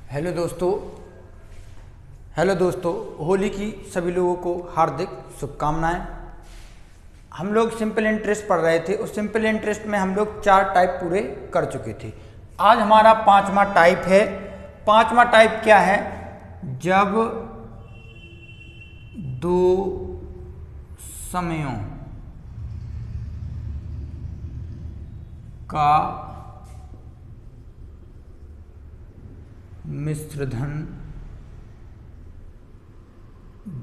Hello दोस्तों, होली की सभी लोगों को हार्दिक शुभकामनाएं। हम लोग सिंपल इंटरेस्ट पढ़ रहे थे। उस सिंपल इंटरेस्ट में हम लोग 4 टाइप पूरे कर चुके थे। आज हमारा 5वां टाइप है। 5वां टाइप क्या है? जब दो समयों का मिश्रधन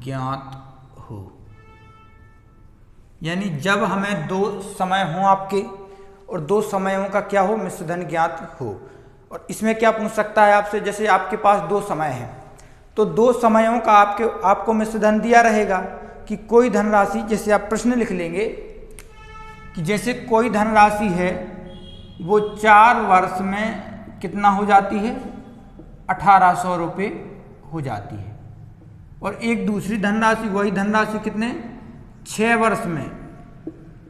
ज्ञात हो, यानी जब हमें 2 समय हों आपके और 2 समयों का क्या हो, मिश्रधन ज्ञात हो। और इसमें क्या पूछ सकता है आपसे, जैसे आपके पास 2 समय हैं तो 2 समयों का आपको मिश्रधन दिया रहेगा कि कोई धनराशि, जैसे आप प्रश्न लिख लेंगे कि जैसे कोई धनराशि है वो 4 वर्ष में कितना हो जाती है, 1800 रुपये हो जाती है। और एक दूसरी धनराशि, वही धनराशि कितने 6 वर्ष में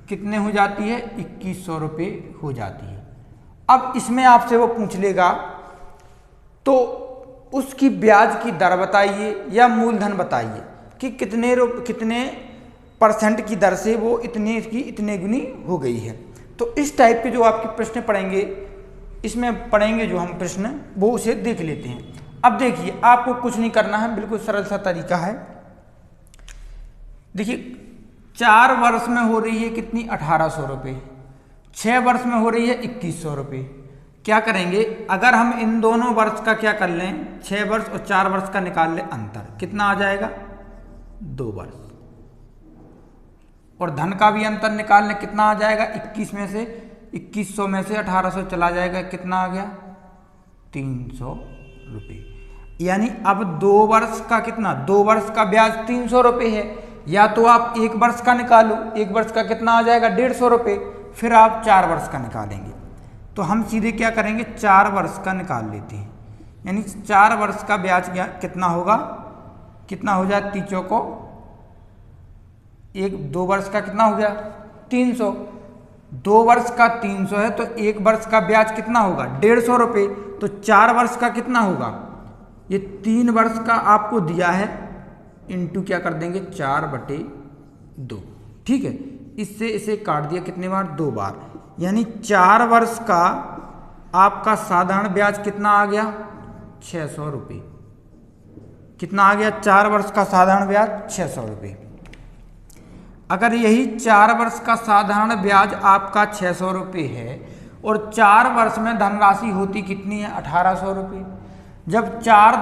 कितने हो जाती है, 2100 रुपये हो जाती है। अब इसमें आपसे वो पूछ लेगा तो उसकी ब्याज की दर बताइए या मूलधन बताइए कि कितने परसेंट की दर से वो इतने की इतने गुनी हो गई है। तो इस टाइप के जो आपके प्रश्न पढ़ेंगे, इसमें पढ़ेंगे जो हम प्रश्न, वो उसे देख लेते हैं। अब देखिए, आपको कुछ नहीं करना है, बिल्कुल सरल सा तरीका है। देखिए, 4 वर्ष में हो रही है कितनी, 1800 रुपये। 6 वर्ष में हो रही है 2100 रुपये। क्या करेंगे, अगर हम इन दोनों वर्ष का क्या कर लें, 6 वर्ष और 4 वर्ष का निकाल लें अंतर, कितना आ जाएगा, 2 वर्ष। और धन का भी अंतर निकाल लें, कितना आ जाएगा, 2100 में से 1800 चला जाएगा, कितना आ गया, 300 रुपये। यानी अब 2 वर्ष का कितना, 2 वर्ष का ब्याज 300 रुपये है। या तो आप 1 वर्ष का निकालो, 1 वर्ष का कितना आ जाएगा, 150 रुपये। फिर आप 4 वर्ष का निकालेंगे तो हम सीधे क्या करेंगे, 4 वर्ष का निकाल लेते हैं। यानी 4 वर्ष का ब्याज कितना होगा, कितना हो जाए, 3 चौको 2 वर्ष का कितना हो गया, 300। 2 वर्ष का 300 है तो 1 वर्ष का ब्याज कितना होगा, 150 रुपये। तो 4 वर्ष का कितना होगा, ये 3 वर्ष का आपको दिया है, इंटू क्या कर देंगे, 4/2। ठीक है, इससे इसे काट दिया कितने बार, 2 बार। यानी 4 वर्ष का आपका साधारण ब्याज कितना आ गया, 600 रुपये। कितना आ गया, 4 वर्ष का साधारण ब्याज 600 रुपये। अगर यही 4 वर्ष का साधारण ब्याज आपका 600 रुपये है और 4 वर्ष में धनराशि होती कितनी है, 1800 रुपये। जब 4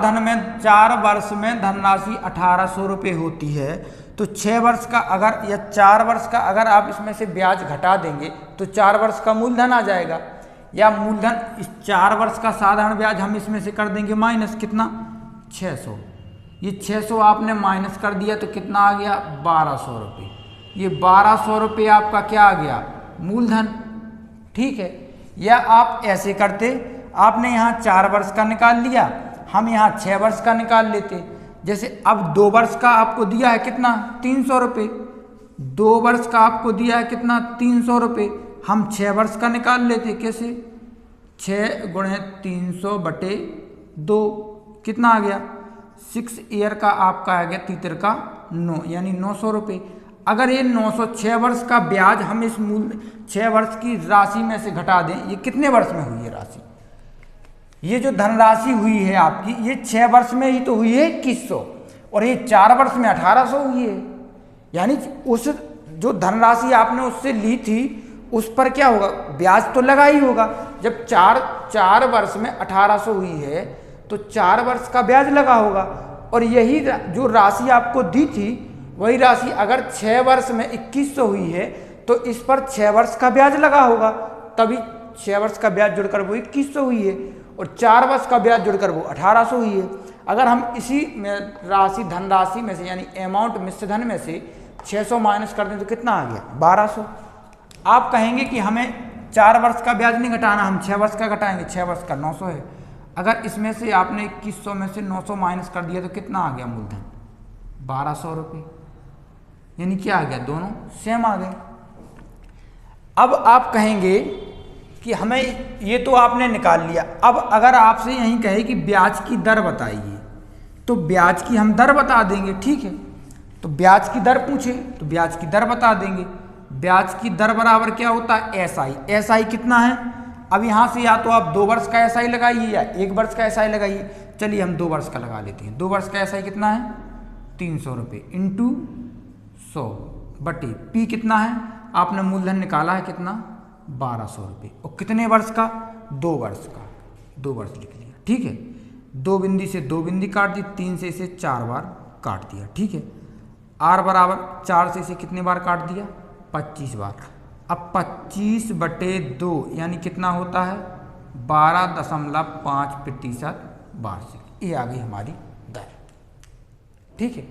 वर्ष में धनराशि 1800 रुपये होती है तो 6 वर्ष का अगर या 4 वर्ष का अगर आप इसमें से ब्याज घटा देंगे तो 4 वर्ष का मूलधन आ जाएगा। या मूलधन, इस 4 वर्ष का साधारण ब्याज हम इसमें से कर देंगे माइनस, कितना, 600। ये 600 आपने माइनस कर दिया तो कितना आ गया, 1200 रुपये। ये 1200 रुपये आपका क्या आ गया, मूलधन। ठीक है, या आप ऐसे करते, आपने यहाँ 4 वर्ष का निकाल लिया, हम यहाँ 6 वर्ष का निकाल लेते। जैसे अब 2 वर्ष का आपको दिया है कितना, 300 रुपये। 2 वर्ष का आपको दिया है कितना, 300 रुपये। हम 6 वर्ष का निकाल लेते, कैसे, 6 गुणे 300/2 कितना आ गया, 6 ईयर का आपका आ गया, तीतर का 9, यानी 900 रुपये। अगर ये 906 वर्ष का ब्याज हम इस 6 वर्ष की राशि में से घटा दें, ये कितने वर्ष में हुई है राशि, ये जो धनराशि हुई है आपकी, ये 6 वर्ष में ही तो हुई है 2100, और ये 4 वर्ष में 1800 हुई है। यानी उस जो धनराशि आपने उससे ली थी उस पर क्या होगा, ब्याज तो लगा ही होगा। जब 4 वर्ष में 1800 हुई है तो 4 वर्ष का ब्याज लगा होगा। और यही जो राशि आपको दी थी, वही राशि अगर 6 वर्ष में 2100 हुई है तो इस पर 6 वर्ष का ब्याज लगा होगा, तभी 6 वर्ष का ब्याज जुड़कर वो 2100 हुई है और 4 वर्ष का ब्याज जुड़कर वो 1800 हुई है। अगर हम इसी राशि, धनराशि में से, यानी अमाउंट मिश्रधन में से 600 माइनस कर दें तो कितना आ गया, 1200। आप कहेंगे कि हमें 4 वर्ष का ब्याज नहीं घटाना, हम 6 वर्ष का घटाएंगे। 6 वर्ष का 900 है। अगर इसमें से आपने 2100 में से 900 माइनस कर दिया तो कितना आ गया मूलधन, 1200 रुपये। यानी क्या आ गया, दोनों सेम आ गए। अब आप कहेंगे कि हमें ये तो आपने निकाल लिया। अब अगर आपसे यहीं कहे कि ब्याज की दर बताइए, तो ब्याज की हम दर बता देंगे, ठीक है। तो ब्याज की दर पूछे तो ब्याज की दर बता देंगे। ब्याज की दर बराबर क्या होता है, एसआई। एसआई कितना है, अब यहाँ से या तो आप 2 वर्ष का एसआई लगाइए या 1 वर्ष का एसआई लगाइए। चलिए हम 2 वर्ष का लगा लेते हैं। 2 वर्ष का एसआई कितना है, 300 रुपये इंटू 100 बटे पी कितना है, आपने मूलधन निकाला है कितना, 1200 रुपये। और कितने वर्ष का, 2 वर्ष का, 2 वर्ष लिख लिया, ठीक है। 2 बिंदी से 2 बिंदी काट दी, 3 से इसे 4 बार काट दिया, ठीक है। आर बराबर 4 से इसे कितने बार काट दिया, 25 बार। अब 25/2 यानी कितना होता है, 12.5% वार्षिक। ये आ गई हमारी दर, ठीक है।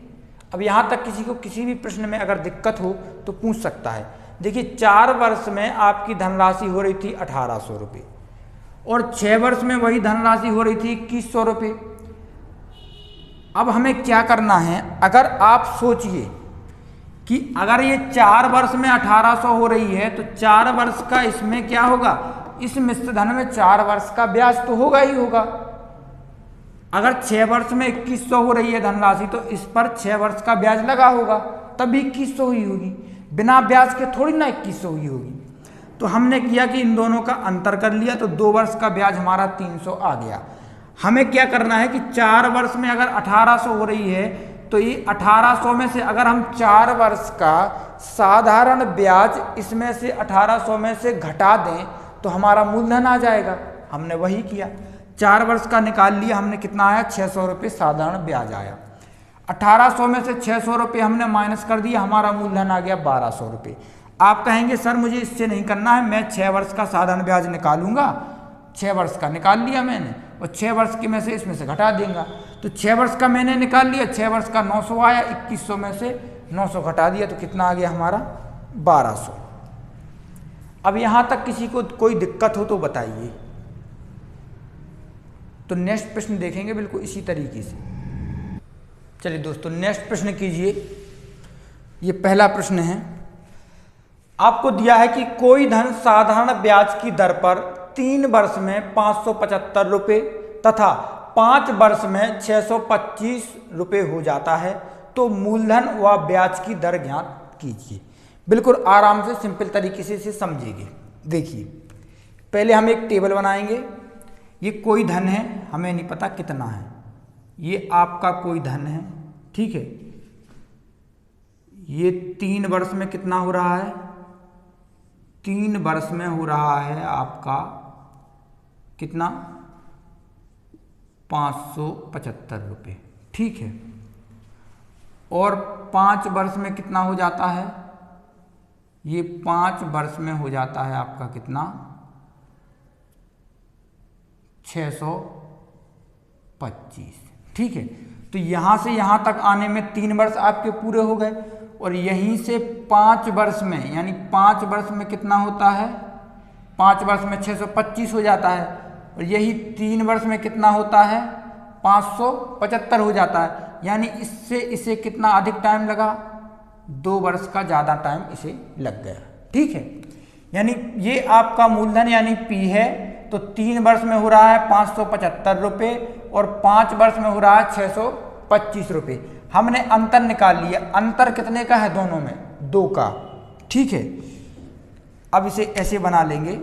अब यहाँ तक किसी को किसी भी प्रश्न में अगर दिक्कत हो तो पूछ सकता है। देखिए 4 वर्ष में आपकी धनराशि हो रही थी 1800 रुपये और 6 वर्ष में वही धनराशि हो रही थी 2100 रुपये। अब हमें क्या करना है, अगर आप सोचिए कि अगर ये 4 वर्ष में 1800 हो रही है तो 4 वर्ष का इसमें क्या होगा, इस मिश्र धन में 4 वर्ष का ब्याज तो होगा ही होगा। अगर 6 वर्ष में 2100 हो रही है धनराशि तो इस पर 6 वर्ष का ब्याज लगा होगा, तभी 2100 हुई होगी। बिना ब्याज के थोड़ी ना 2100 हुई होगी। तो हमने किया कि इन दोनों का अंतर कर लिया, तो 2 वर्ष का ब्याज हमारा 300 आ गया। हमें क्या करना है कि 4 वर्ष में अगर 1800 हो रही है तो ये 1800 में से अगर हम 4 वर्ष का साधारण ब्याज इसमें से 1800 में से घटा दें तो हमारा मूलधन आ जाएगा। हमने वही किया, 4 वर्ष का निकाल लिया, हमने कितना आया, 600 रुपये साधारण ब्याज आया। 1800 में से 600 रुपये हमने माइनस कर दिया, हमारा मूलधन आ गया 1200 रुपये। आप कहेंगे सर मुझे इससे नहीं करना है, मैं 6 वर्ष का साधारण ब्याज निकालूंगा। 6 वर्ष का निकाल लिया मैंने और 6 वर्ष की में से इसमें से घटा देंगे। तो 6 वर्ष का मैंने निकाल लिया, 6 वर्ष का 900 आया, 2100 में से 900 घटा दिया तो कितना आ गया हमारा, 1200। अब यहाँ तक किसी को कोई दिक्कत हो तो बताइए। तो नेक्स्ट प्रश्न देखेंगे बिल्कुल इसी तरीके से। चलिए दोस्तों नेक्स्ट प्रश्न कीजिए। ये पहला प्रश्न है, आपको दिया है कि कोई धन साधारण ब्याज की दर पर 3 वर्ष में 575 रुपये तथा 5 वर्ष में 625 रुपये हो जाता है, तो मूलधन व ब्याज की दर ज्ञात कीजिए। बिल्कुल आराम से सिंपल तरीके से इसे समझिए। देखिए पहले हम एक टेबल बनाएंगे। ये कोई धन है, हमें नहीं पता कितना है, ये आपका कोई धन है, ठीक है। ये 3 वर्ष में कितना हो रहा है, 3 वर्ष में हो रहा है आपका कितना, 575 रुपये, ठीक है। और 5 वर्ष में कितना हो जाता है, ये 5 वर्ष में हो जाता है आपका कितना, 625, ठीक है। तो यहाँ से यहाँ तक आने में 3 वर्ष आपके पूरे हो गए और यहीं से 5 वर्ष में, यानी 5 वर्ष में कितना होता है, 5 वर्ष में 625 हो जाता है और यही 3 वर्ष में कितना होता है, 575 हो जाता है। यानी इससे इसे कितना अधिक टाइम लगा, 2 वर्ष का ज़्यादा टाइम इसे लग गया, ठीक है। यानी ये आपका मूलधन यानी पी है, तो 3 वर्ष में हो रहा है 575 रुपये और 5 वर्ष में हो रहा है 625 रुपये। हमने अंतर निकाल लिया, अंतर कितने का है दोनों में, 2 का, ठीक है। अब इसे ऐसे बना लेंगे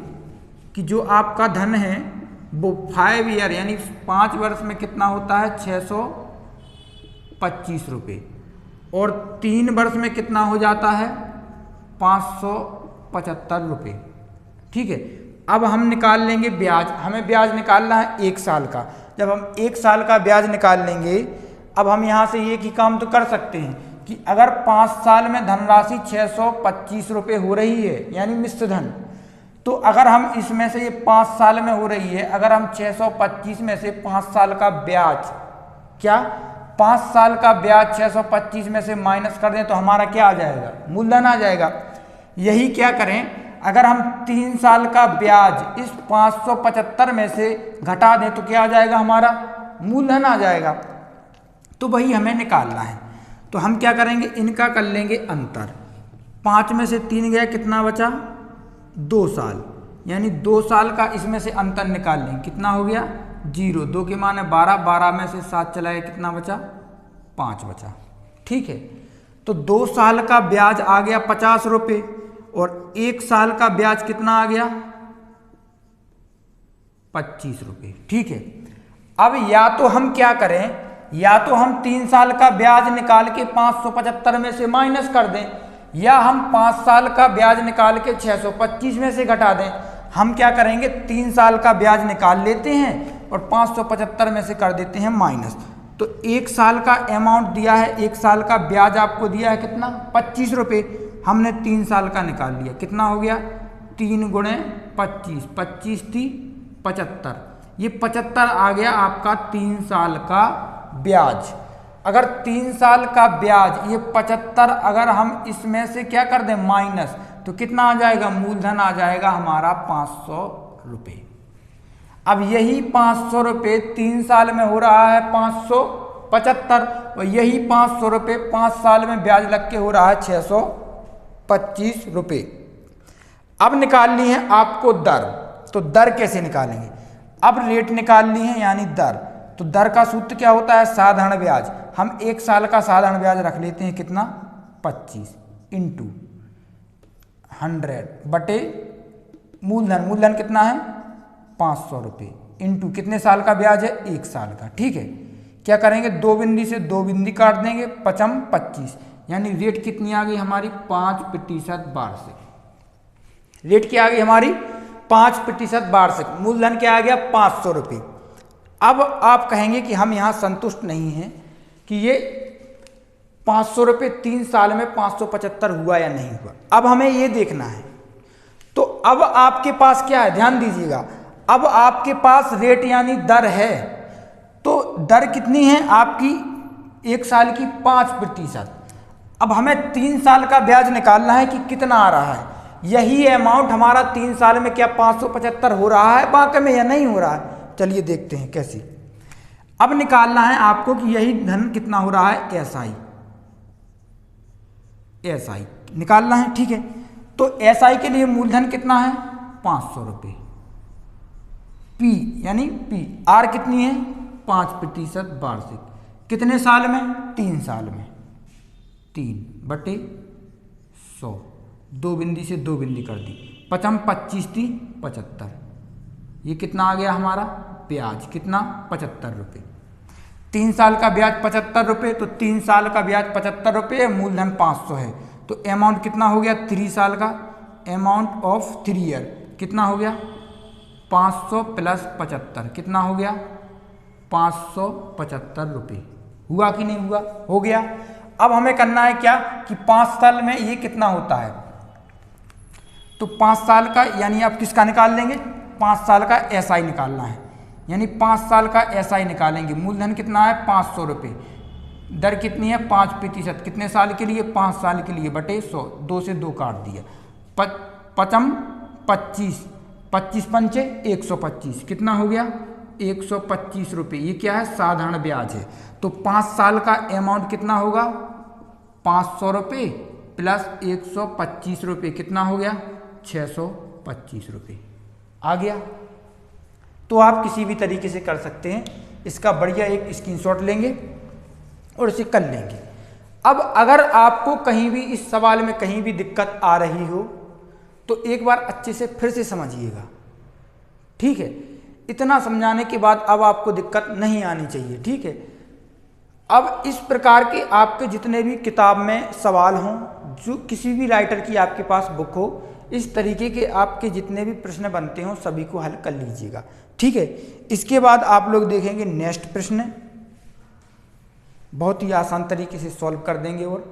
कि जो आपका धन है वो 5 ईयर यानी 5 वर्ष में कितना होता है, 625 रुपये और 3 वर्ष में कितना हो जाता है, 575 रुपये, ठीक है। अब हम निकाल लेंगे ब्याज, हमें ब्याज निकालना है 1 साल का। जब हम 1 साल का ब्याज निकाल लेंगे, अब हम यहाँ से एक ही काम तो कर सकते हैं कि अगर 5 साल में धनराशि 625 रुपये हो रही है यानी मिश्र धन, तो अगर हम इसमें से ये 5 साल में हो रही है, अगर हम 625 में से 5 साल का ब्याज, क्या 5 साल का ब्याज 625 में से माइनस कर दें तो हमारा क्या आ जाएगा, मूलधन आ जाएगा। यही क्या करें, अगर हम 3 साल का ब्याज इस 575 में से घटा दें तो क्या आ जाएगा, हमारा मूलधन आ जाएगा। तो वही हमें निकालना है। तो हम क्या करेंगे, इनका कर लेंगे अंतर। 5 में से 3 गया, कितना बचा, 2 साल। यानी 2 साल का इसमें से अंतर निकाल लें, कितना हो गया 0, 2 के मान है 12, 12 में से 7 चला गया, कितना बचा 5 बचा। ठीक है, तो 2 साल का ब्याज आ गया 50 रुपये और 1 साल का ब्याज कितना आ गया 25 रुपये। ठीक है, अब या तो हम क्या करें, या तो हम 3 साल का ब्याज निकाल के 575 में से माइनस कर दें, या हम 5 साल का ब्याज निकाल के 625 में से घटा दें। हम क्या करेंगे, 3 साल का ब्याज निकाल लेते हैं और 575 में से कर देते हैं माइनस। तो 1 साल का अमाउंट दिया है, 1 साल का ब्याज आपको दिया है कितना 25 रुपये, हमने 3 साल का निकाल लिया, कितना हो गया 3 गुणे 25, 25 थी 75, ये 75 आ गया आपका 3 साल का ब्याज। अगर 3 साल का ब्याज ये 75 अगर हम इसमें से क्या कर दें माइनस, तो कितना आ जाएगा, मूलधन आ जाएगा हमारा 500 रुपये। अब यही 500 रुपये 3 साल में हो रहा है 575 और यही 500 रुपये 5 साल में ब्याज लग के हो रहा है 625 रुपये। अब निकाल ली है आपको दर, तो दर कैसे निकालेंगे, अब रेट निकाल ली है यानी दर, तो दर का सूत्र क्या होता है साधारण ब्याज। हम 1 साल का साधारण ब्याज रख लेते हैं, कितना 25 इंटू 100 बटे मूलधन, मूलधन कितना है 500 रुपये, इंटू कितने साल का ब्याज है 1 साल का। ठीक है, क्या करेंगे 2 बिंदी से 2 बिंदी काट देंगे, 5 25, यानी रेट कितनी आ गई हमारी 5% वार्षिक। रेट क्या आ गई हमारी 5% वार्षिक, मूलधन क्या आ गया 500 रुपये। अब आप कहेंगे कि हम यहाँ संतुष्ट नहीं हैं कि ये 500 रुपये 3 साल में 575 हुआ या नहीं हुआ, अब हमें ये देखना है। तो अब आपके पास क्या है, ध्यान दीजिएगा, अब आपके पास रेट यानी दर है, तो दर कितनी है आपकी 1 साल की 5%। अब हमें 3 साल का ब्याज निकालना है कि कितना आ रहा है, यही अमाउंट हमारा 3 साल में क्या 575 हो रहा है बाकी में या नहीं हो रहा है, चलिए देखते हैं कैसे। अब निकालना है आपको कि यही धन कितना हो रहा है एसआई, एसआई निकालना है। ठीक है, तो एसआई के लिए मूलधन कितना है 500 रुपये, पी यानी पी आर कितनी है 5% वार्षिक, कितने साल में 3 साल में, 3 बटे 100, 2 बिंदी से 2 बिंदी कर दी, 5 25 थी 75, ये कितना आ गया हमारा ब्याज, कितना 75 रुपये। 3 साल का ब्याज 75 रुपये, तो 3 साल का ब्याज 75 रुपये, मूलधन 500 है, तो अमाउंट कितना हो गया 3 साल का, अमाउंट ऑफ 3 ईयर कितना हो गया 500 प्लस 75, कितना हो गया 575 रुपये। हुआ कि नहीं हुआ, हो गया। अब हमें करना है क्या कि 5 साल में ये कितना होता है, तो 5 साल का यानी आप किसका निकाल लेंगे 5 साल का एसआई निकालना है, यानी 5 साल का एसआई निकालेंगे। मूलधन कितना है 500 रुपये, दर कितनी है 5%, कितने साल के लिए 5 साल के लिए, बटे 100, 2 से 2 काट दिया, 5 25, 25 पंचे 125, कितना हो गया 125 रुपये। ये क्या है साधारण ब्याज है, तो 5 साल का अमाउंट कितना होगा 500 रुपये प्लस 125 रुपये, कितना हो गया 625 रुपये आ गया। तो आप किसी भी तरीके से कर सकते हैं, इसका बढ़िया एक स्क्रीनशॉट लेंगे और इसे कर लेंगे। अब अगर आपको कहीं भी इस सवाल में कहीं भी दिक्कत आ रही हो तो एक बार अच्छे से फिर से समझिएगा, ठीक है। इतना समझाने के बाद अब आपको दिक्कत नहीं आनी चाहिए, ठीक है। अब इस प्रकार के आपके जितने भी किताब में सवाल हों, जो किसी भी राइटर की आपके पास बुक हो, इस तरीके के आपके जितने भी प्रश्न बनते हों सभी को हल कर लीजिएगा, ठीक है। इसके बाद आप लोग देखेंगे नेक्स्ट प्रश्न, बहुत ही आसान तरीके से सॉल्व कर देंगे। और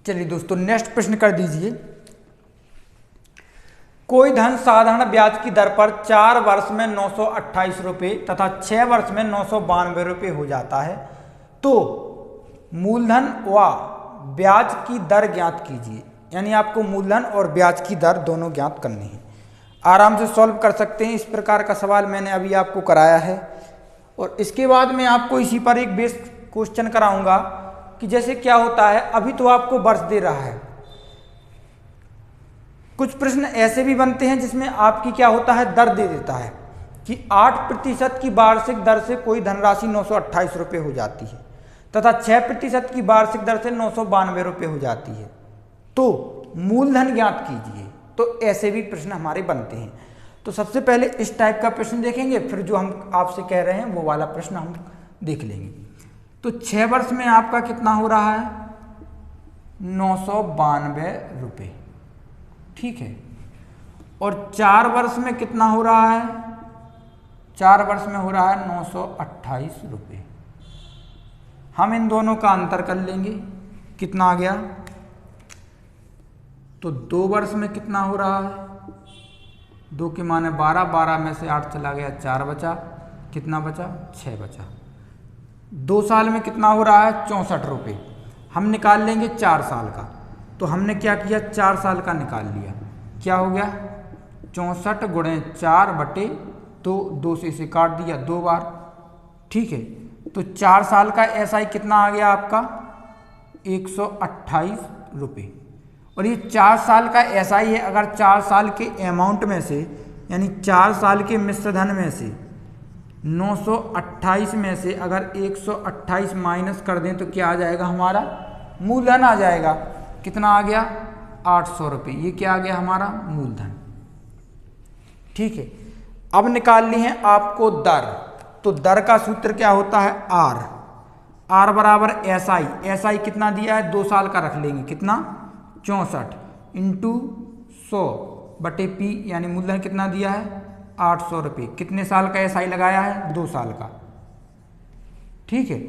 चलिए दोस्तों नेक्स्ट प्रश्न कर दीजिए। कोई धन साधारण ब्याज की दर पर 4 वर्ष में 928 रुपये तथा 6 वर्ष में 992 रुपये हो जाता है, तो मूलधन व ब्याज की दर ज्ञात कीजिए। यानी आपको मूलधन और ब्याज की दर दोनों ज्ञात करनी है। आराम से सॉल्व कर सकते हैं, इस प्रकार का सवाल मैंने अभी आपको कराया है। और इसके बाद मैं आपको इसी पर एक बेस क्वेश्चन कराऊंगा कि जैसे क्या होता है, अभी तो आपको वर्ष दे रहा है, कुछ प्रश्न ऐसे भी बनते हैं जिसमें आपकी क्या होता है, दर दे देता है कि 8% की वार्षिक दर से कोई धनराशि 928 रुपये हो जाती है तथा 6% की वार्षिक दर से 992 रुपये हो जाती है, तो मूलधन ज्ञात कीजिए। तो ऐसे भी प्रश्न हमारे बनते हैं। तो सबसे पहले इस टाइप का प्रश्न देखेंगे, फिर जो हम आपसे कह रहे हैं वो वाला प्रश्न हम देख लेंगे। तो 6 वर्ष में आपका कितना हो रहा है, 992 रुपये, ठीक है। और 4 वर्ष में कितना हो रहा है, 4 वर्ष में हो रहा है 928 रुपये। हम इन दोनों का अंतर कर लेंगे, कितना आ गया, तो 2 वर्ष में कितना हो रहा है, 2 के माने 12, 12 में से 8 चला गया, 4 बचा, कितना बचा, 6 बचा। 2 साल में कितना हो रहा है, 64 रुपये। हम निकाल लेंगे 4 साल का, तो हमने क्या किया, 4 साल का निकाल लिया, क्या हो गया, 64 गुणे 4 बटे 2 से इसे काट दिया 2 बार, ठीक है। तो 4 साल का एसआई कितना आ गया आपका, 128 रुपये। और ये 4 साल का एसआई है, अगर 4 साल के अमाउंट में से यानी 4 साल के मिश्र धन में से 928 में से अगर 128 माइनस कर दें तो क्या आ जाएगा, हमारा मूलधन आ जाएगा। कितना आ गया, 800 रुपये। ये क्या आ गया, हमारा मूलधन, ठीक है। अब निकाल ली है आपको दर, तो दर का सूत्र क्या होता है, आर बराबर एसआई। एसआई कितना दिया है, 2 साल का रख लेंगे, कितना, 64 इंटू 100 बटे पी, यानी मूलधन कितना दिया है, 800 रुपये। कितने साल का एसआई लगाया है, 2 साल का, ठीक है।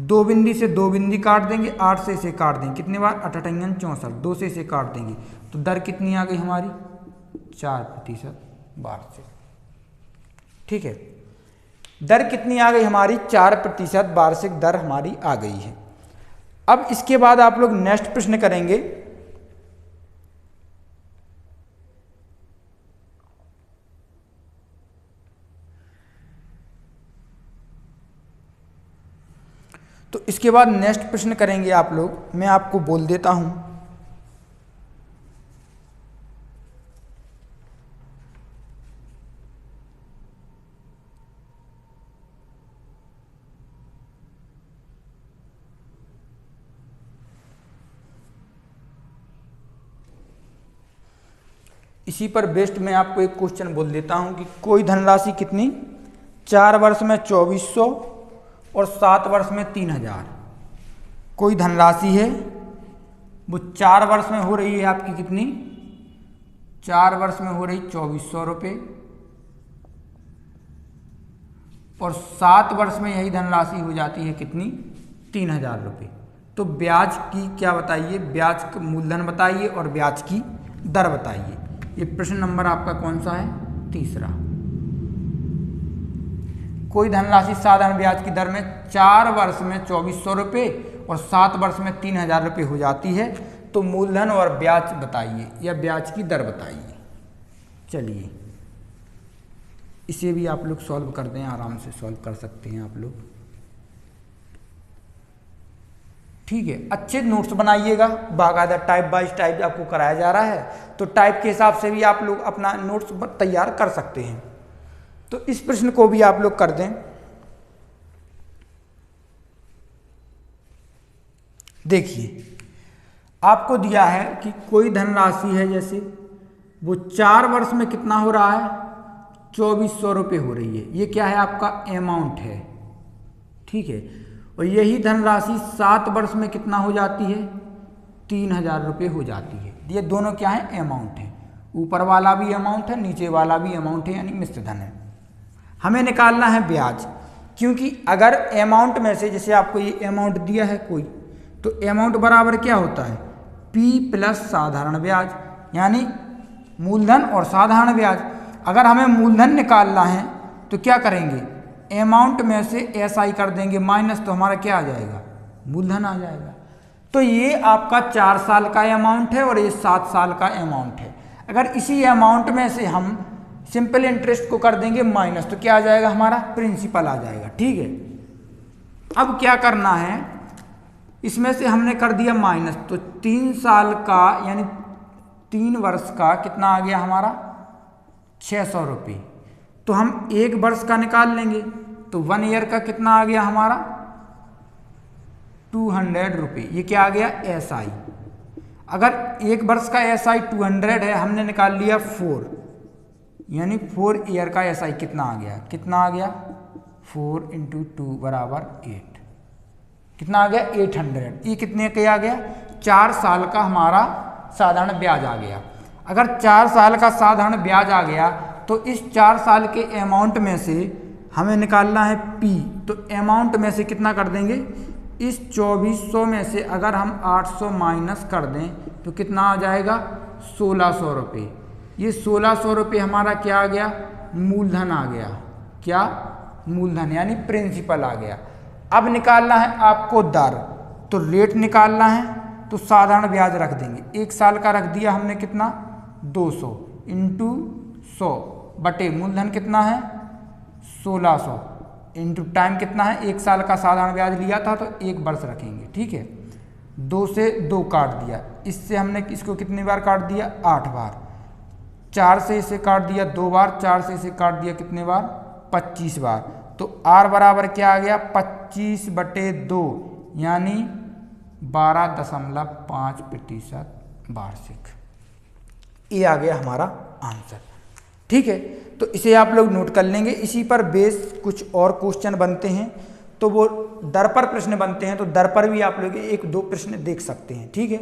2 बिंदी से 2 बिंदी काट देंगे, 8 से इसे काट देंगे, कितने बार, 8 8 64, 2 से इसे काट देंगे, तो दर कितनी आ गई हमारी, 4% वार्षिक, ठीक है। दर कितनी आ गई हमारी, 4% वार्षिक दर हमारी आ गई है। अब इसके बाद आप लोग नेक्स्ट प्रश्न करेंगे। तो इसके बाद नेक्स्ट प्रश्न करेंगे आप लोग, मैं आपको बोल देता हूं। इसी पर बेस्ड मैं आपको एक क्वेश्चन बोल देता हूं कि कोई धनराशि कितनी, 4 वर्ष में 2400 और 7 वर्ष में 3000। कोई धनराशि है वो 4 वर्ष में हो रही है आपकी कितनी, 4 वर्ष में हो रही 2400 रुपये, और 7 वर्ष में यही धनराशि हो जाती है कितनी, 3000 रुपये। तो ब्याज की क्या बताइए, ब्याज का मूलधन बताइए और ब्याज की दर बताइए। ये प्रश्न नंबर आपका कौन सा है, तीसरा। कोई धनराशि साधारण ब्याज की दर में 4 वर्ष में 2400 रुपये और 7 वर्ष में 3000 रुपये हो जाती है, तो मूलधन और ब्याज बताइए या ब्याज की दर बताइए। चलिए इसे भी आप लोग सॉल्व कर दें, आराम से सॉल्व कर सकते हैं आप लोग, ठीक है। अच्छे नोट्स बनाइएगा, बाकायदा टाइप बाइज टाइप आपको कराया जा रहा है, तो टाइप के हिसाब से भी आप लोग अपना नोट्स तैयार कर सकते हैं। तो इस प्रश्न को भी आप लोग कर दें। देखिए आपको दिया है कि कोई धनराशि है, जैसे वो 4 वर्ष में कितना हो रहा है, 2400 रुपये हो रही है। ये क्या है, आपका अमाउंट है, ठीक है। और यही धनराशि 7 वर्ष में कितना हो जाती है, 3000 रुपये हो जाती है। ये दोनों क्या है, अमाउंट है। ऊपर वाला भी अमाउंट है, नीचे वाला भी अमाउंट है, यानी मिश्र धन है। हमें निकालना है ब्याज, क्योंकि अगर अमाउंट में से, जैसे आपको ये अमाउंट दिया है कोई, तो अमाउंट बराबर क्या होता है, P प्लस साधारण ब्याज, यानी मूलधन और साधारण ब्याज। अगर हमें मूलधन निकालना है तो क्या करेंगे, अमाउंट में से एसआई कर देंगे माइनस, तो हमारा क्या आ जाएगा, मूलधन आ जाएगा। तो ये आपका 4 साल का अमाउंट है और ये 7 साल का अमाउंट है। अगर इसी अमाउंट में से हम सिंपल इंटरेस्ट को कर देंगे माइनस, तो क्या आ जाएगा, हमारा प्रिंसिपल आ जाएगा, ठीक है। अब क्या करना है, इसमें से हमने कर दिया माइनस, तो 3 साल का यानी 3 वर्ष का कितना आ गया हमारा 600 रुपये। तो हम 1 वर्ष का निकाल लेंगे तो 1 ईयर का कितना आ गया हमारा 200 रुपये। ये क्या आ गया SI। अगर 1 वर्ष का SI 200 है, हमने निकाल लिया 4, यानी 4 ईयर का SI कितना आ गया, कितना आ गया 4 × 2 = 8, कितना आ गया 800। ये कितने का आ गया 4 साल का हमारा साधारण ब्याज आ गया। अगर 4 साल का साधारण ब्याज आ गया तो इस 4 साल के अमाउंट में से हमें निकालना है P। तो अमाउंट में से कितना कर देंगे, इस 2400 में से अगर हम 800 माइनस कर दें तो कितना आ जाएगा 1600 रुपये। ये 1600 रुपये हमारा क्या आ गया मूलधन आ गया, क्या मूलधन यानी प्रिंसिपल आ गया। अब निकालना है आपको दर, तो रेट निकालना है तो साधारण ब्याज रख देंगे। 1 साल का रख दिया हमने कितना 200 × 100 बटे मूलधन कितना है 1600 इंटू टाइम कितना है 1 साल का साधारण ब्याज लिया था तो 1 वर्ष रखेंगे। ठीक है, 2 से 2 काट दिया, इससे हमने इसको कितनी बार काट दिया 8 बार, 4 से इसे काट दिया 2 बार, 4 से इसे काट दिया कितने बार 25 बार। तो R बराबर क्या आ गया 25/2 यानी 12.5% वार्षिक। ये आ गया हमारा आंसर। ठीक है, तो इसे आप लोग नोट कर लेंगे। इसी पर बेस कुछ और क्वेश्चन बनते हैं तो वो दर पर प्रश्न बनते हैं, तो दर पर भी आप लोग 1-2 प्रश्न देख सकते हैं। ठीक है,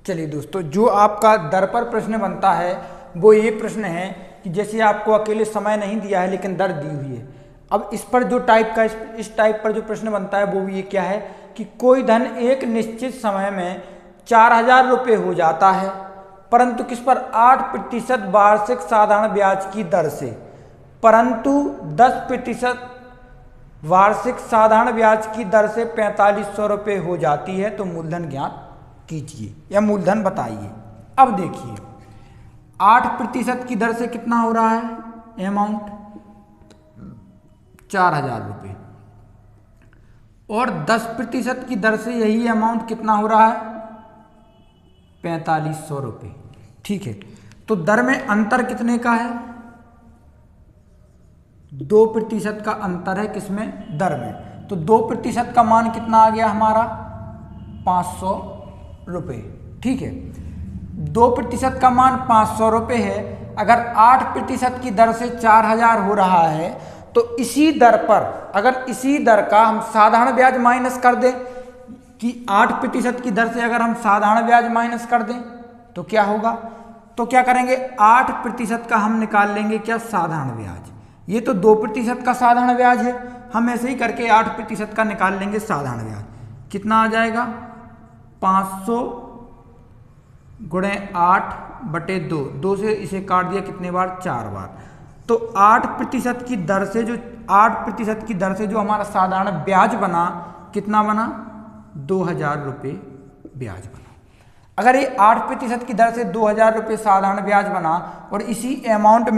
चलिए दोस्तों, जो आपका दर पर प्रश्न बनता है वो ये प्रश्न है कि जैसे आपको अकेले समय नहीं दिया है लेकिन दर दी हुई है। अब इस पर जो टाइप का इस टाइप पर जो प्रश्न बनता है वो ये क्या है कि कोई धन एक निश्चित समय में 4000 रुपये हो जाता है, परंतु किस पर 8% वार्षिक साधारण ब्याज की दर से, परंतु 10% वार्षिक साधारण ब्याज की दर से 4500 रुपये हो जाती है, तो मूलधन ज्ञात कीजिए या मूलधन बताइए। अब देखिए 8% की दर से कितना हो रहा है अमाउंट 4000 रुपये, और 10% की दर से यही अमाउंट कितना हो रहा है 4500 रुपये। ठीक है, तो दर में अंतर कितने का है 2% का अंतर है, किसमें दर में। तो 2% का मान कितना आ गया हमारा 500 रुपये। ठीक है, 2% का मान 500 रुपये है। अगर 8% की दर से 4000 हो रहा है तो इसी दर पर, अगर इसी दर का हम साधारण ब्याज माइनस कर दें कि 8% की दर से अगर हम साधारण ब्याज माइनस कर दें तो क्या होगा, तो क्या करेंगे 8% का हम निकाल लेंगे क्या साधारण ब्याज। ये तो 2% का साधारण ब्याज है, हम ऐसे ही करके 8% का निकाल लेंगे साधारण ब्याज। कितना आ जाएगा 500 × 8/2, 2 से इसे काट दिया कितने बार 4 बार। तो 8% की दर से जो 8% की दर से जो हमारा साधारण ब्याज बना कितना बना 2000 रुपये ब्याज बना। अगर ये 8% की दर से 2000 रुपये साधारण ब्याज बना और इसी अमाउंट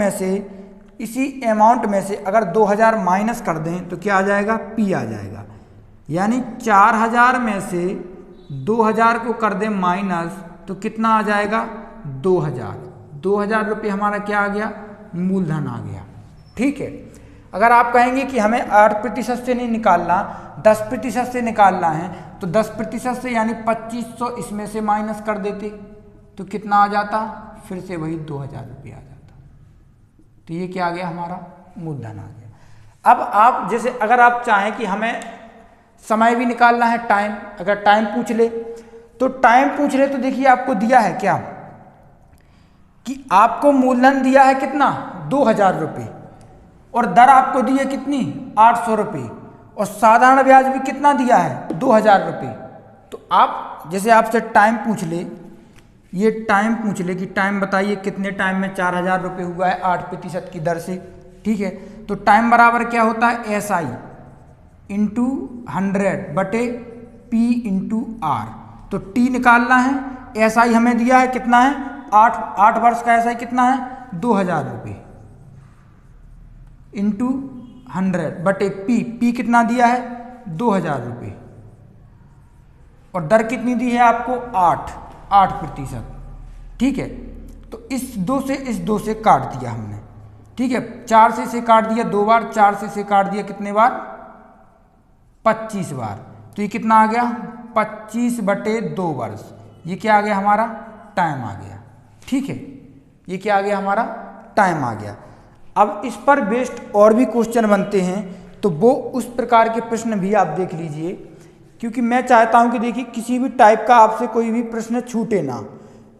में से अगर 2000 माइनस कर दें तो क्या आ जाएगा P आ जाएगा, यानी 4000 में से 2000 को कर दें माइनस तो कितना आ जाएगा 2000 रुपये हमारा क्या आ गया मूलधन आ गया। ठीक है, अगर आप कहेंगे कि हमें 8% से नहीं निकालना 10% से निकालना है तो 10% से यानी 2500 इसमें से माइनस कर देते तो कितना आ जाता, फिर से वही 2000 रुपये आ जाता। तो ये क्या आ गया हमारा मूलधन आ गया। अब आप जैसे अगर आप चाहें कि हमें समय भी निकालना है, टाइम, अगर टाइम पूछ ले तो देखिए आपको दिया है क्या कि आपको मूलधन दिया है कितना 2000 रुपये और दर आपको दी है कितनी 800 रुपये और साधारण ब्याज भी कितना दिया है 2000 रुपये। तो आप जैसे आपसे टाइम पूछ ले, ये टाइम पूछ ले कि टाइम बताइए कितने टाइम में 4000 रुपये हुआ है 8% की दर से। ठीक है, तो टाइम बराबर क्या होता है SI × 100/P/R। तो T निकालना है, SI हमें दिया है कितना है 8 वर्ष का SI कितना है 2000 रुपये × 100/P कितना दिया है 2000 रुपये और दर कितनी दी है आपको 8%। ठीक है, तो इस 2 से काट दिया हमने, ठीक है, 4 से इसे काट दिया 2 बार, 4 से इसे काट दिया कितने बार, 25 बार, तो ये कितना आ गया 25/2 वर्ष। ये क्या आ गया हमारा टाइम आ गया, ठीक है, ये क्या आ गया हमारा टाइम आ गया। अब इस पर बेस्ड और भी क्वेश्चन बनते हैं, तो वो उस प्रकार के प्रश्न भी आप देख लीजिए, क्योंकि मैं चाहता हूं कि देखिए किसी भी टाइप का आपसे कोई भी प्रश्न छूटे ना,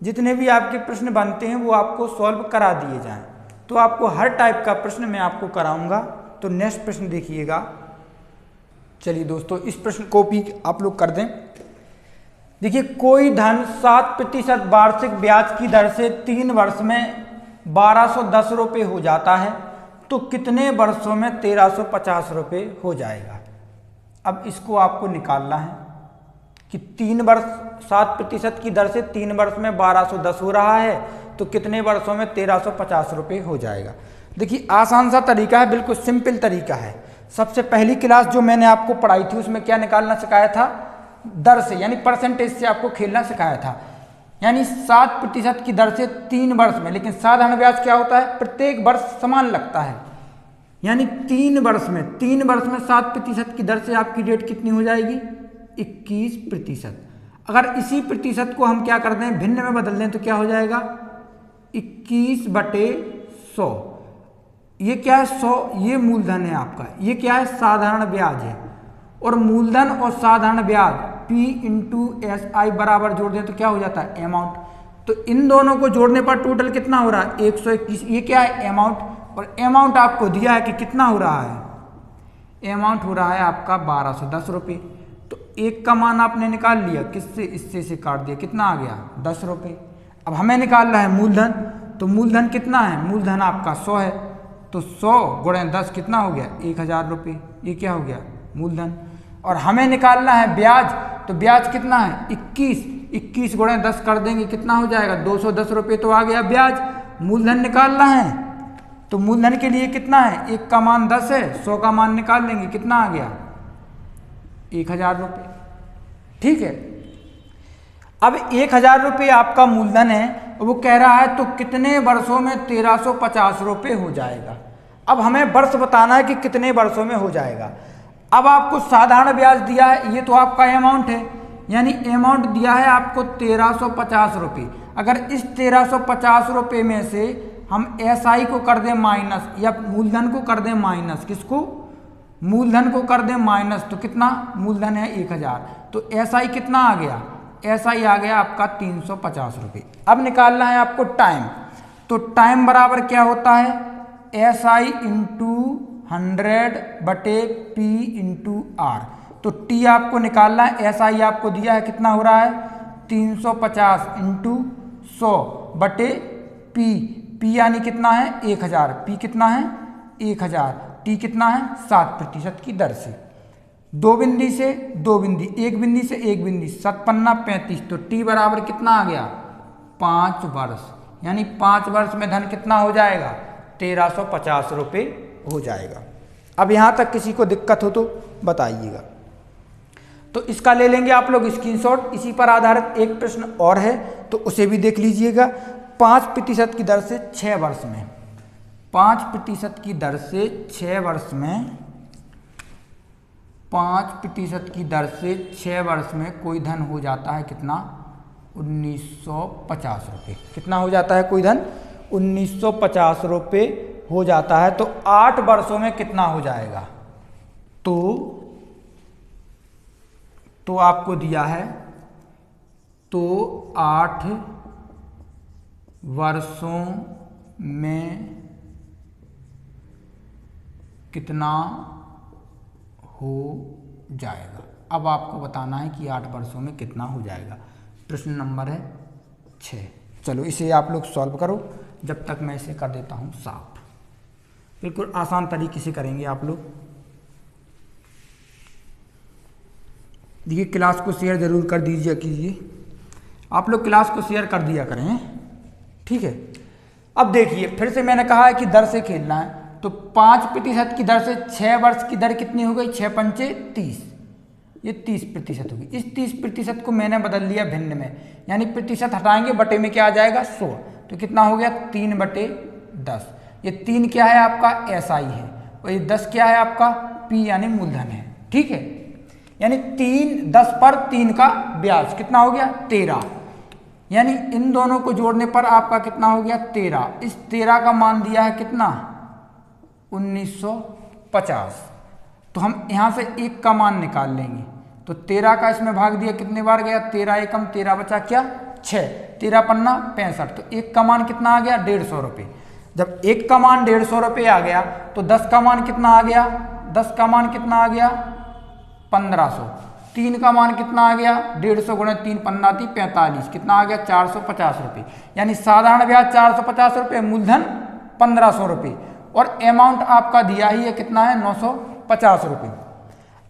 जितने भी आपके प्रश्न बनते हैं वो आपको सॉल्व करा दिए जाएं। तो आपको हर टाइप का प्रश्न मैं आपको कराऊंगा। तो नेक्स्ट प्रश्न देखिएगा। चलिए दोस्तों, इस प्रश्न को भी आप लोग कर दें। देखिए, कोई धन 7% वार्षिक ब्याज की दर से 3 वर्ष में 1210 रुपये हो जाता है, तो कितने वर्षों में 1350 रुपये हो जाएगा। अब इसको आपको निकालना है कि 3 वर्ष 7% की दर से 3 वर्ष में 1210 हो रहा है, तो कितने वर्षों में 1350 रुपये हो जाएगा। देखिए, आसान सा तरीका है, बिल्कुल सिंपल तरीका है। सबसे पहली क्लास जो मैंने आपको पढ़ाई थी उसमें क्या निकालना सिखाया था, दर से यानी परसेंटेज से आपको खेलना सिखाया था। यानी 7% की दर से 3 वर्ष में, लेकिन साधारण ब्याज क्या होता है, प्रत्येक वर्ष समान लगता है। यानी 3 वर्ष में 7% की दर से आपकी रेट कितनी हो जाएगी, 21%। अगर इसी प्रतिशत को हम क्या कर दें, भिन्न में बदल दें, तो क्या हो जाएगा 21/100। ये क्या है 100, ये मूलधन है आपका, ये क्या है साधारण ब्याज है। और मूलधन और साधारण ब्याज P × SI बराबर जोड़ दें तो क्या हो जाता है अमाउंट। तो इन दोनों को जोड़ने पर टोटल कितना हो रहा है 121। ये क्या है अमाउंट, और अमाउंट आपको दिया है कि कितना हो रहा है, अमाउंट हो रहा है आपका 1210 रुपये। तो एक का मान आपने निकाल लिया, किससे, इससे से काट दिया, कितना आ गया 10 रुपये। अब हमें निकालना है मूलधन, तो मूलधन कितना है, मूलधन आपका 100 है, तो 100 × 10 कितना हो गया 1000 रुपये। ये क्या हो गया मूलधन। और हमें निकालना है ब्याज, तो ब्याज कितना है 21 × 10 कर देंगे कितना हो जाएगा 210 रुपये, तो आ गया ब्याज। मूलधन निकालना है, तो मूलधन के लिए कितना है, 1 का मान 10 है, 100 का मान निकाल लेंगे, कितना आ गया 1000 रुपये, ठीक है। अब 1000 रुपये आपका मूलधन है, वो कह रहा है तो कितने वर्षों में 1350 रुपये हो जाएगा। अब हमें वर्ष बताना है कि कितने वर्षों में हो जाएगा। अब आपको साधारण ब्याज दिया है, ये तो आपका अमाउंट है, यानी अमाउंट दिया है आपको 1350 रुपये। अगर इस 1350 रुपये में से हम SI को कर दें माइनस, या मूलधन को कर दें माइनस, किसको, मूलधन को कर दें माइनस, तो कितना मूलधन है 1000, तो SI कितना आ गया, SI आ गया आपका 350 रुपये। अब निकालना है आपको टाइम, तो टाइम बराबर क्या होता है SI × 100/P × R। तो T आपको निकालना है, SI आपको दिया है कितना हो रहा है 350 × 100/P, P यानी कितना है 1000, P कितना है 1000, T कितना है 7% की दर से। 2 बिंदी से 2 बिंदी, 1 बिंदी से 1 बिंदी, 7 पन्ना 35, तो T बराबर कितना आ गया 5 वर्ष। यानी 5 वर्ष में धन कितना हो जाएगा 1350 रुपये हो जाएगा। अब यहाँ तक किसी को दिक्कत हो तो बताइएगा। तो इसका ले लेंगे आप लोग स्क्रीनशॉट। इसी पर आधारित एक प्रश्न और है, तो उसे भी देख लीजिएगा। 5% की दर से 6 वर्ष में, 5% की दर से 6 वर्ष में, 5% की दर से 6 वर्ष में कोई धन हो जाता है कितना 1950 रुपये। कितना हो जाता है कोई धन 1950 रुपये हो जाता है। तो 8 वर्षों में कितना हो जाएगा, तो आपको दिया है, तो 8 वर्षों में कितना हो जाएगा। अब आपको बताना है कि 8 वर्षों में कितना हो जाएगा। प्रश्न नंबर है 6। चलो इसे आप लोग सॉल्व करो, जब तक मैं इसे कर देता हूँ साफ। बिल्कुल आसान तरीके से करेंगे आप लोग। देखिए, क्लास को शेयर ज़रूर कर दीजिए कीजिए, आप लोग क्लास को शेयर कर दिया करें, ठीक है। अब देखिए, फिर से मैंने कहा है कि दर से खेलना है, तो 5% की दर से 6 वर्ष की दर कितनी हो गई 6 × 5 = 30। ये 30% होगी। इस 30% को मैंने बदल लिया भिन्न में, यानी प्रतिशत हटाएंगे, बटे में क्या आ जाएगा 100, तो कितना हो गया 3/10। ये 3 क्या है आपका SI है, और ये 10 क्या है आपका P यानी मूलधन है। ठीक है, यानी 10 पर 3 का ब्याज कितना हो गया 13, यानी इन दोनों को जोड़ने पर आपका कितना हो गया 13। इस 13 का मान दिया है कितना 1950, तो हम यहाँ से 1 का मान निकाल लेंगे। तो 13 का इसमें भाग दिया, कितने बार गया 13 एकम 13 बचा क्या 6, 13 पन्ना 65, तो 1 का मान कितना आ गया 150 रुपये। जब 1 का मान 150 रुपये आ गया तो 10 का मान कितना आ गया, 10 का मान कितना आ गया 1500, 3 का मान कितना आ गया 150 गुणा 3 पन्ना 45, कितना आ गया 450 रुपये। यानी साधारण ब्याज 450 रुपये, मूलधन 1500 रुपये, और अमाउंट आपका दिया ही है कितना है 950 रुपये।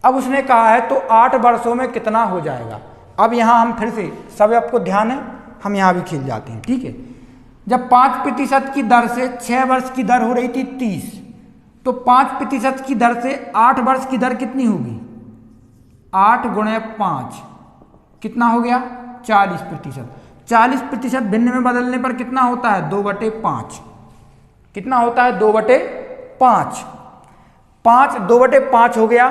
अब उसने कहा है तो 8 वर्षों में कितना हो जाएगा। अब यहाँ हम फिर से सब आपको ध्यान है, हम यहाँ भी खेल जाते हैं। ठीक है, जब 5% की दर से 6 वर्ष की दर हो रही थी 30, तो 5% की दर से 8 वर्ष की दर कितनी होगी, 8 गुणे 5 कितना हो गया 40%। 40% भिन्न में बदलने पर कितना होता है 2/5, कितना होता है 2/5, 2/5 हो गया।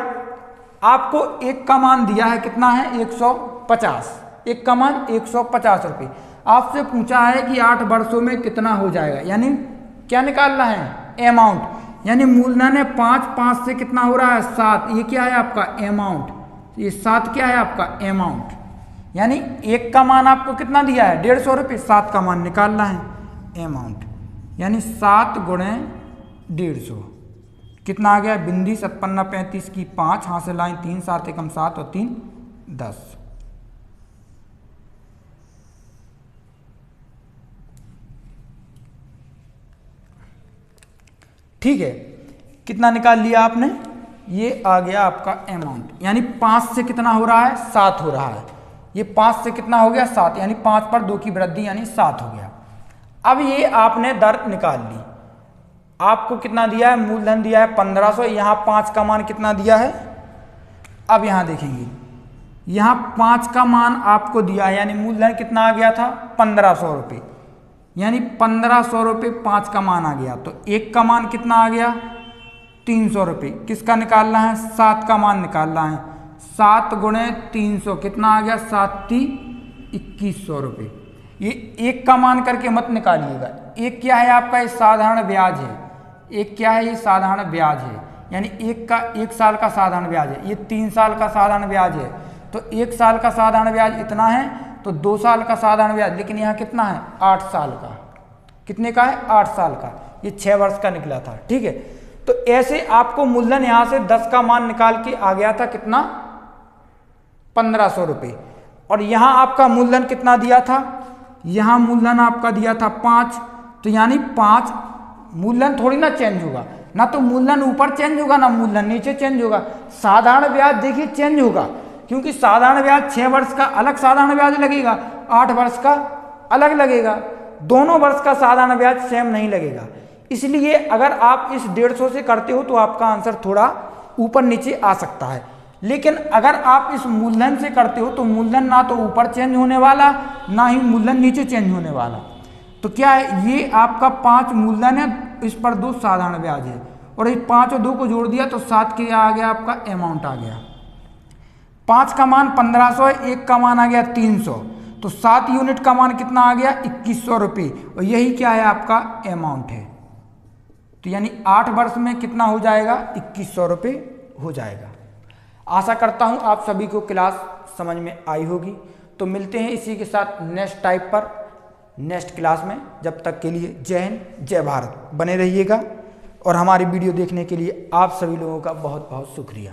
आपको 1 का मान दिया है कितना है 150, 1 का मान 150 रुपये। आपसे पूछा है कि 8 वर्षों में कितना हो जाएगा, यानी क्या निकालना है अमाउंट, यानी मूलधन है 5 से कितना हो रहा है 7, ये क्या है आपका अमाउंट, ये 7 क्या है आपका अमाउंट, यानी 1 का मान आपको कितना दिया है 150 रुपये, 7 का मान निकालना है अमाउंट, यानी 7 गुणे 150 कितना आ गया, बिंदी 57 35 की 5, हाथ से लाइन 3, 7 एकम 7 और 3 10। ठीक है, कितना निकाल लिया आपने, ये आ गया आपका अमाउंट, यानी 5 से कितना हो रहा है 7 हो रहा है, ये 5 से कितना हो गया 7, यानी 5 पर 2 की वृद्धि यानी 7 हो गया। अब ये आपने दर निकाल ली, आपको कितना दिया है मूलधन दिया है 1500, यहाँ 5 का मान कितना दिया है। अब यहाँ देखेंगे, यहाँ 5 का मान आपको दिया है, यानी मूलधन कितना आ गया था 1500 रुपये, यानी 1500 रुपये 5 का मान आ गया, तो 1 का मान कितना आ गया 300 रुपये। किसका निकालना है 7 का मान निकालना है, 7 गुणे 300 कितना आ गया 7 2100 रुपये। ये 1 का मान करके मत निकालिएगा, 1 क्या है आपका ये साधारण ब्याज है, 1 क्या है ये साधारण ब्याज है, यानी 1 साल का साधारण ब्याज है, ये 3 साल का साधारण ब्याज है, तो 1 साल का साधारण ब्याज इतना है, तो 2 साल का साधारण ब्याज, लेकिन यहाँ कितना है 8 साल का, कितने का है 8 साल का, ये 6 वर्ष का निकला था। ठीक है, तो ऐसे आपको मूलधन यहाँ से 10 का मान निकाल के आ गया था कितना 1500 रुपये, और यहाँ आपका मूलधन कितना दिया था, यहाँ मूलधन आपका दिया था 5, तो यानी 5 मूलधन थोड़ी ना चेंज होगा, ना तो मूलधन ऊपर चेंज होगा ना मूलधन नीचे चेंज होगा। साधारण ब्याज देखिए चेंज होगा, क्योंकि साधारण ब्याज 6 वर्ष का अलग साधारण ब्याज लगेगा, 8 वर्ष का अलग लगेगा, दोनों वर्ष का साधारण ब्याज सेम नहीं लगेगा। इसलिए अगर आप इस 150 से करते हो तो आपका आंसर थोड़ा ऊपर नीचे आ सकता है, लेकिन अगर आप इस मूलधन से करते हो तो मूलधन ना तो ऊपर चेंज होने वाला ना ही मूलधन नीचे चेंज होने वाला। तो क्या है, ये आपका 5 मूलधन है, इस पर 2 साधारण ब्याज है, और इस 5 और 2 को जोड़ दिया तो 7 के आ गया आपका अमाउंट आ गया। 5 का मान 1500 है, 1 का मान आ गया 300, तो 7 यूनिट का मान कितना आ गया 2100 रुपये, और यही क्या है आपका अमाउंट है। तो यानी 8 वर्ष में कितना हो जाएगा 2100 रुपये हो जाएगा। आशा करता हूँ आप सभी को क्लास समझ में आई होगी। तो मिलते हैं इसी के साथ नेक्स्ट टाइप पर नेक्स्ट क्लास में। जब तक के लिए जय हिंद जय भारत, बने रहिएगा, और हमारी वीडियो देखने के लिए आप सभी लोगों का बहुत बहुत शुक्रिया।